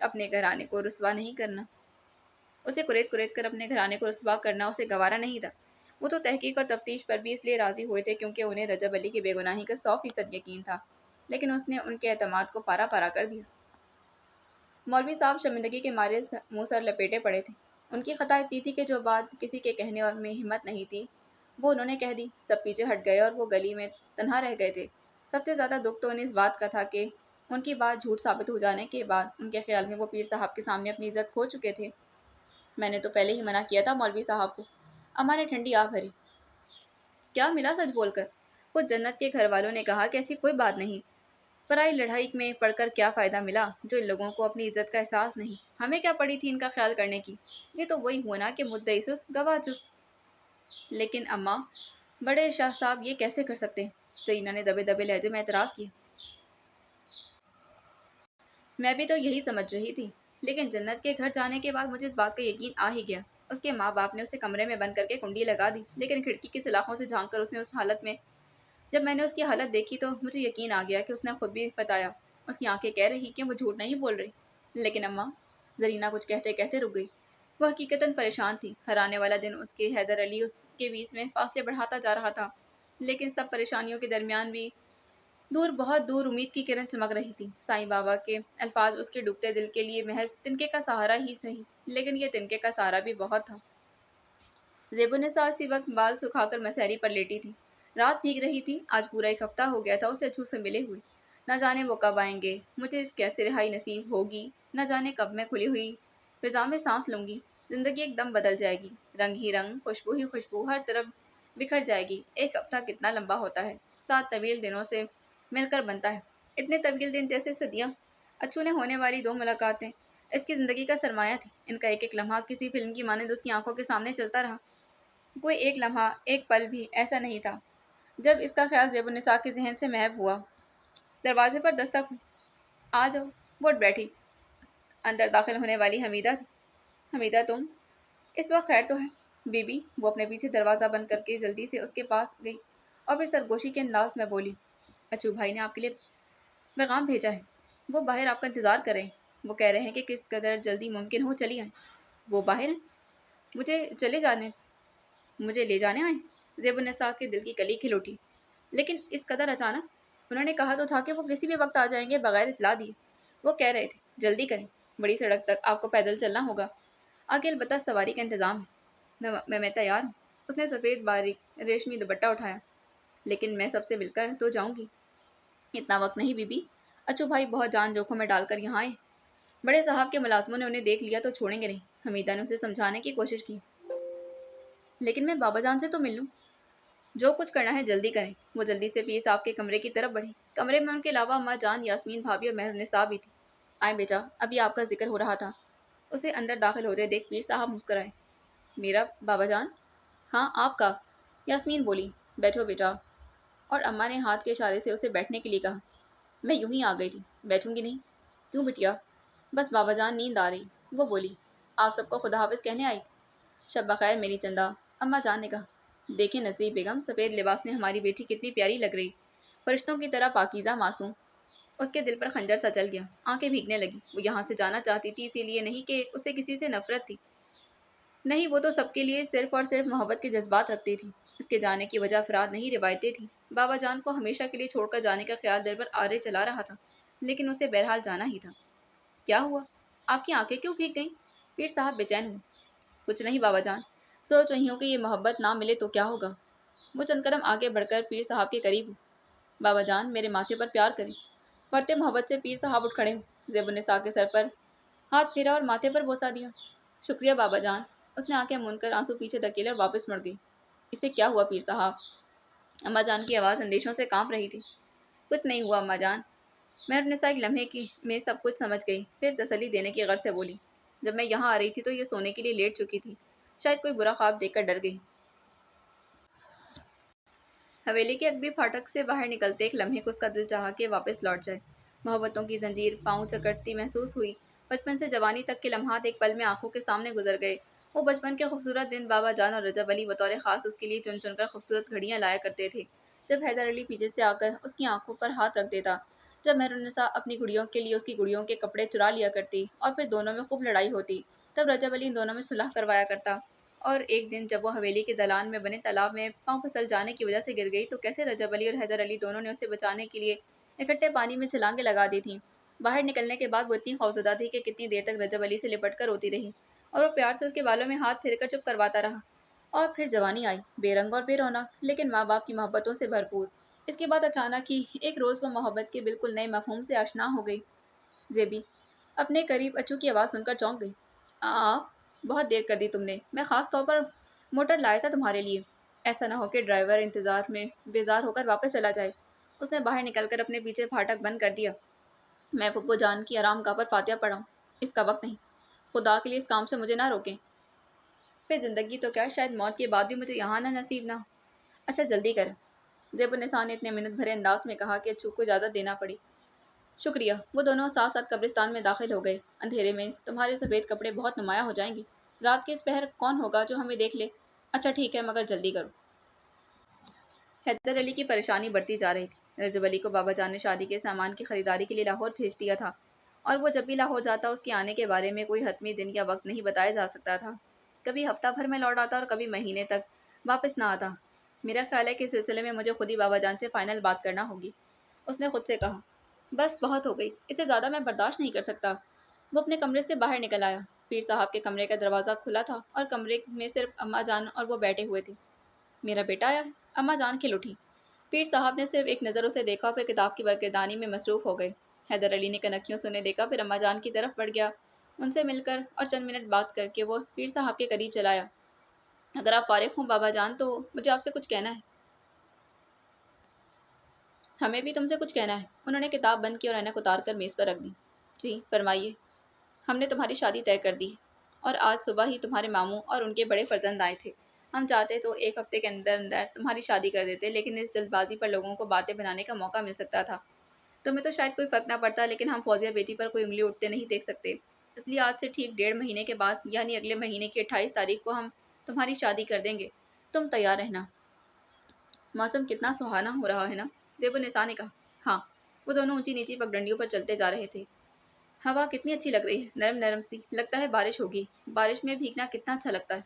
A: اپنے گھرانے کو رسوا نہیں کرنا اسے کریت کریت کر اپنے گھرانے کو رسوا کرنا اسے گوارا نہیں تھا۔ وہ تو تحقیق اور تفتیش پر بھی اس لیے راضی ہوئے تھے کیونکہ انہیں رجب علی کی بے گناہی کا 100% یقین تھا، لیکن اس نے ان کے اعتماد کو پارا پارا کر دیا۔ مولوی صاحب شرمندگی کے مارے منہ سر لپیٹے پڑے تھے۔ ان کی خطا اتنی تھی کہ جو بات کسی کے کہنے میں ہمت نہیں تھی وہ انہوں نے کہہ دی۔ سب پیچھے ہٹ گئے اور وہ گلی میں تنہا رہ گئے تھے۔ سب سے زیادہ دکھ تو انہیں اس بات کا تھا کہ ان کی بات جھوٹ ثابت ہو جانے کے بعد ان کے خیال میں وہ پیر صاحب کے سامنے اپنی عزت کھو چکے تھے۔ میں نے تو پہلے ہی منع کیا تھا مولوی صاحب کو، اماں نے ٹھنڈی آہ بھری۔ کیا ملا سچ بول کر؟ خود جنت کے گھر والوں نے کہا کہ ایسی کوئی بات نہیں۔ پرائی لڑائی میں پڑھ کر کیا فائدہ ملا جو ان لوگوں کو اپنی عزت کا احساس نہیں؟ ہمیں کیا پڑی تھی ان کا خیال کرنے کی؟ یہ تو وہی ہوا نا کہ مدعی سست گواہ چست۔ لیکن اماں، بڑے شاہ صاحب یہ کیسے کر سکتے ہیں؟ زرینہ نے دبے دبے لہجے میں اعتراض کیا۔ میں بھی تو یہی سمجھ رہی تھی، لیکن جنت کے گھر جانے کے بعد مجھے اس بات کا یقین آ ہی گیا۔ اس کے ماں باپ نے اسے کمرے میں بند کر کے کنڈی لگا دی، لیکن کھڑکی کی سلاخوں سے جھانک کر اس نے اس حالت میں جب میں نے اس کی حالت دیکھی تو مجھے یقین آ گیا کہ اس نے خود بھی بتایا۔ اس کی آنکھیں کہہ رہی کہ وہ جھوٹ نہیں بول رہی۔ لیکن اماں، زرینہ کچھ کہتے کہتے رک گئی۔ وہ حقیقتاً پریشان تھی۔ ہر آنے والا دن اس کے حیدر علی کے بیچ میں فاصلے بڑھاتا جا رہا تھا، لیکن سب پریشانیوں کے درمیان بھی دور بہت دور امید کی کرن چمک رہی تھی۔ سائیں بابا کے الفاظ اس کے ڈوبتے دل کے لیے محض تنکے کا سہارا ہی نہیں، لیکن یہ تنکے کا سہارا بھی بہت تھا۔ زیب النساء اسی وقت بال سکھا کر مسہری پر لیٹی تھی۔ رات بھیگ رہی تھی۔ آج پورا ایک ہفتہ ہو گیا تھا اسے اچھو سے ملے ہوئے۔ نہ جانے وہ کب آئیں گے، مجھے کیسے رہائی نصیب ہوگی، نہ جانے کب میں کھلی ہوئی فضا میں سانس لوں گی۔ زندگی ایک دم بدل جائے گی، رنگ ہی رنگ، خوشبو ہی خوشبو ہر طرف بکھر جائے گی۔ ایک ہفتہ کتنا لمبا ہوتا ہے، 7 طویل دنوں سے مل کر بنتا ہے۔ اتنے طویل دن جیسے صدیاں۔ اچھو نے ہونے والی 2 ملاقاتیں اس کی زندگی کا سرمایہ تھی۔ ان کا ایک ایک لمحہ کسی فلم کی مانند اس کی آنکھوں کے سامنے چلتا رہا۔ کوئی ایک لمحہ، ایک پل بھی ایسا نہیں تھا جب اس کا خیال زیب النساء کے ذہن سے محو ہوا۔ دروازے پر دستک ہوئی۔ آ جاؤ۔ وہ اٹھ بیٹھی۔ اندر داخل ہونے والی حمیدہ تھی۔ حمیدہ تم؟ اس وقت خیر تو ہے بی بی؟ وہ اپنے پیچھے دروازہ بند کر کے جلدی سے اس کے پاس گئی اور پھر سرگوشی کے انداز میں بولی، اچھو بھائی نے آپ کے لیے پیغام بھیجا ہے۔ وہ باہر آپ کا انتظار کر رہے ہیں۔ وہ کہہ رہے ہیں کہ کس قدر جلدی ممکن ہو چلی آئیں۔ وہ باہر ہیں؟ مجھے چلے جانے مجھے لے جانے آئے؟ زیب النساء کے دل کی کلی کھل اٹھی۔ لیکن اس قدر اچانک؟ انہوں نے کہا تو تھا کہ وہ کسی بھی وقت آ جائیں گے بغیر اطلاع دیے۔ وہ کہہ رہے تھے جلدی کریں، بڑی سڑک تک آپ کو پیدل چلنا ہوگا، آگے البتہ سواری کا انتظام ہے۔ میں تیار ہوں۔ اس نے سفید باریک ریشمی دوپٹہ اٹھایا۔ لیکن میں سب سے مل کر تو جاؤں گی۔ اتنا وقت نہیں بی بی، اچھو بھائی بہت جان جوکھم میں ڈال کر یہاں آئے۔ بڑے صاحب کے ملازموں نے انہیں دیکھ لیا تو چھوڑیں گے نہیں۔ حمیدہ نے اسے سمجھانے کی کوشش کی۔ لیکن میں بابا جان سے تو مل لوں۔ جو کچھ کرنا ہے جلدی کریں۔ وہ جلدی سے پیر صاحب کے کمرے کی طرف بڑھی۔ کمرے میں ان کے علاوہ اماں جان، یاسمین بھابھی اور مہر النساء بھی تھی۔ آئیں بیٹا، ابھی آپ کا ذکر ہو رہا تھا۔ اسے اندر داخل ہوتے دیکھ پیر صاحب مسکرائے۔ میرا بابا جان؟ ہاں آپ کا، یاسمین بولی۔ بیٹھو بیٹا۔ اور اماں نے ہاتھ کے اشارے سے اسے بیٹھنے کے لیے کہا۔ میں یوں ہی آ گئی تھی، بیٹھوں گی نہیں؟ کیوں بٹیا؟ بس بابا جان نیند آ رہی، وہ بولی۔ آپ سب کو خدا حافظ کہنے آئی تھی؟ شب بخیر میری چندہ، اماں جان نے کہا۔ دیکھیں نصیب بیگم، سفید لباس میں ہماری بیٹی کتنی پیاری لگ رہی، فرشتوں کی طرح پاکیزہ معصوم۔ اس کے دل پر خنجر سا چل گیا، آنکھیں بھیگنے لگیں۔ وہ یہاں سے جانا چاہتی تھی اسی لیے نہیں کہ اسے کسی سے نفرت تھی، نہیں، وہ تو سب کے لیے صرف اور صرف محبت کے جذبات رکھتی تھی۔ اس کے جانے کی وجہ افراد نہیں روایتیں تھیں۔ بابا جان کو ہمیشہ کے لیے چھوڑ کر جانے کا خیال دل پر آرے چلا رہا تھا، لیکن اسے بہرحال جانا ہی تھا۔ کیا ہوا؟ آپ کی آنکھیں کیوں بھیگ گئیں؟ پیر صاحب بے چین ہوئے۔ کچھ نہیں بابا جان، سوچ رہی ہوں کہ یہ محبت نہ ملے تو کیا ہوگا۔ وہ چند قدم آگے بڑھ کر پیر صاحب کے قریب ہوئی۔ بابا جان میرے ماتھے پر پیار کریں۔ پڑھتے محبت سے پیر صاحب اٹھ کھڑے ہوئے، زیب النساء کے سر پر ہاتھ پھیرا اور ماتھے پر بوسہ دیا۔ شکریہ بابا جان۔ اس نے آنکھیں موند کر آنسو پیچھے دھکیلے اور واپس مڑ گئی۔ اسے کیا ہوا پیر صاحب؟ اماں جان کی آواز اندیشوں سے کانپ رہی تھی۔ کچھ نہیں ہوا اماں جان۔ مہر النساء ایک لمحے میں سب کچھ سمجھ گئی، پھر تسلی دینے کی غرض سے بولی۔ جب میں یہاں آ رہی تھی تو یہ سونے کے لیے لیٹ چکی تھی، شاید کوئی برا خواب دیکھ کر ڈر گئی۔ حویلی کے ادبی پھاٹک سے باہر نکلتے ایک لمحے کو اس کا دل چاہا کہ واپس لوٹ جائے۔ محبتوں کی زنجیر پاؤں جکڑتی محسوس ہوئی۔ بچپن سے جوانی تک کے لمحات ایک پل میں آنکھوں کے سامنے گزر گئے۔ وہ بچپن کے خوبصورت دن بابا جان اور رجب علی بطور خاص اس کے لیے چن چن کر خوبصورت گھڑیاں لایا کرتے تھے۔ جب حیدر علی پیچھے سے آ کر اس کی آنکھوں پر ہاتھ رکھ دیتا جب مہرالنساء اپنی گڑیوں کے لیے اس کی گڑیوں کے کپڑے چرا لیا کرتی اور پھر دونوں میں خوب لڑائی ہوتی، تب رجب علی ان دونوں میں صلح کروایا کرتا۔ اور ایک دن جب وہ حویلی کے دالان میں بنے تالاب میں پاؤں پھسل جانے کی وجہ سے گر گئی تو کیسے رجب علی اور حیدر علی دونوں نے اسے بچانے کے لیے اکٹھے پانی میں چھلانگیں لگا دی تھیں۔ باہر نکلنے کے بعد وہ اتنی خوفزدہ تھی کہ کتنی دیر تک رجب علی سے لپٹ کر روتی رہی اور وہ پیار سے اس کے بالوں میں ہاتھ پھیر کر چپ کرواتا رہا۔ اور پھر جوانی آئی، بے رنگ اور بے رونق لیکن ماں باپ کی محبتوں سے بھرپور۔ اس کے بعد اچانک ہی ایک روز وہ محبت کے بالکل نئے مفہوم سے آشنا ہو گئی۔ زیبی اپنے قریب اچو کی آواز سن کر چونک گئی۔ آپ بہت دیر کر دی تم نے، میں خاص طور پر موٹر لایا تھا تمہارے لیے، ایسا نہ ہو کہ ڈرائیور انتظار میں بیزار ہو کر واپس چلا جائے۔ اس نے باہر نکل کر اپنے پیچھے پھاٹک بند کر دیا۔ میں پھپھو جان کی آرام گاہ پر فاتحہ پڑھاؤں، اس کا وقت نہیں، خدا کے لیے اس کام سے مجھے نہ روکیں۔ پھر زندگی تو کیا، شاید موت کے بعد بھی مجھے یہاں نہ نصیب نہ۔ اچھا جلدی کر، زیب النساء نے اتنے منت بھرے انداز میں کہا کہ اچو کو اجازت دینا پڑی۔ شکریہ۔ وہ دونوں ساتھ ساتھ قبرستان میں داخل ہو گئے۔ اندھیرے میں تمہارے سفید کپڑے بہت نمایاں ہو جائیں گے، رات کے اس پہر کون ہوگا جو ہمیں دیکھ لے؟ اچھا ٹھیک ہے مگر جلدی کرو۔ حیدر علی کی پریشانی بڑھتی جا رہی تھی۔ رجب علی کو بابا جان نے شادی کے سامان کی خریداری کے لیے لاہور بھیج دیا تھا اور وہ جب بھی لاہور جاتا اس کے آنے کے بارے میں کوئی حتمی دن یا وقت نہیں بتایا جا سکتا تھا۔ کبھی ہفتہ بھر میں لوٹ آتا اور کبھی مہینے تک واپس نہ آتا۔ میرا خیال ہے کہ اس سلسلے میں مجھے خود ہی بابا جان سے فائنل بات کرنا ہوگی، اس نے خود سے کہا۔ بس بہت ہو گئی، اس سے زیادہ میں برداشت نہیں کر سکتا۔ وہ اپنے کمرے سے باہر نکل آیا۔ پیر صاحب کے کمرے کا دروازہ کھلا تھا اور کمرے میں صرف اماں جان اور وہ بیٹھے ہوئے تھے۔ میرا بیٹا آیا ہے، اماں جان کھل اٹھی۔ پیر صاحب نے صرف ایک نظر اسے دیکھا اور پھر کتاب کی برگردانی میں مصروف ہو گئے۔ حیدر علی نے کنکھیوں سے انہیں دیکھا، پھر اماں جان کی طرف بڑھ گیا، ان سے مل کر اور چند منٹ بات کر کے وہ پیر صاحب کے قریب چلا آیا۔ اگر آپ فارغ ہوں بابا جان تو مجھے آپ سے کچھ کہنا ہے۔ ہمیں بھی تم سے کچھ کہنا ہے۔ انہوں نے کتاب بند کی اور اینک اتار کر میز پر رکھ دی۔ جی فرمائیے۔ ہم نے تمہاری شادی طے کر دی ہے اور آج صبح ہی تمہارے ماموں اور ان کے بڑے فرزند آئے تھے۔ ہم چاہتے تو ایک ہفتے کے اندر اندر تمہاری شادی کر دیتے، لیکن اس جلد بازی پر لوگوں کو باتیں بنانے کا موقع مل سکتا تھا۔ تمہیں تو شاید کوئی فرق نہ پڑتا، لیکن ہم فوزیہ بیٹی پر کوئی انگلی اٹھتے نہیں دیکھ سکتے، اس لیے آج سے ٹھیک 1.5 مہینے کے بعد یعنی اگلے مہینے کی 28 تاریخ کو ہم تمہاری شادی کر دیں گے۔ تم تیار رہنا۔ موسم کتنا سہانا ہو رہا ہے نا، زیب النساء نے کہا۔ ہاں۔ وہ دونوں اونچی نیچی پگڈنڈیوں پر چلتے جا رہے تھے۔ ہوا کتنی اچھی لگ رہی ہے، نرم نرم سی، لگتا ہے بارش ہوگی۔ بارش میں بھیگنا کتنا اچھا لگتا ہے۔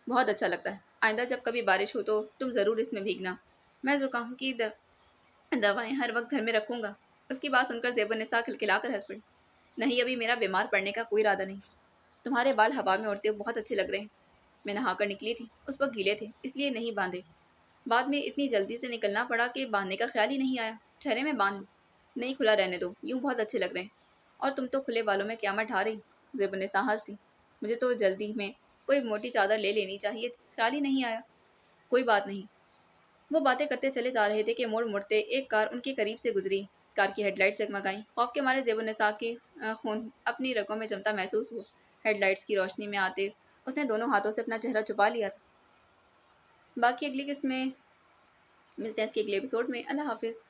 A: بہت اچھا لگتا ہے، آئندہ جب کبھی بارش ہو تو تم ضرور اس میں بھیگنا۔ میں زکام کی دوائیں ہر وقت گھر میں رکھوں گا۔ اس کی بات سن کر زیب النساء کھلکھلا کر ہنس پڑی۔ نہیں، ابھی میرا بیمار پڑنے کا کوئی ارادہ نہیں۔ تمہارے بال ہوا میں اڑتے ہوئے بہت اچھے لگ رہے ہیں۔ میں نہا کر نکلی تھی، اس وقت گیلے تھے اس لیے نہیں باندھے، بعد میں اتنی جلدی سے نکلنا پڑا کہ باندھنے کا خیال ہی نہیں آیا۔ ٹھہرے میں باندھ لوں۔ نہیں، کھلا رہنے دو، یوں بہت اچھے لگ رہے ہیں۔ اور تم تو کھلے بالوں میں قیامت ڈھا رہی۔ زیب النساء ہنس دی۔ مجھے تو جلدی میں کوئی موٹی چادر لے لینی چاہیے تھی، خیال ہی نہیں آیا۔ کوئی بات نہیں۔ وہ باتیں کرتے چلے جا رہے تھے کہ موڑ مڑتے ایک کار ان کے قریب سے گزری۔ کار کی ہیڈ لائٹس جگمگائیں، خوف کے مارے زیب النساء کی خون اپنی رگوں میں جمتا محسوس ہوا۔ ہیڈ لائٹس کی روشنی میں آتے اس نے دونوں ہاتھوں سے اپنا چہرہ چھپا لیا تھا۔ باقی اگلی قسط میں ملتے ہیں اس کے اگلے ایپیسوڈ میں۔ اللہ حافظ۔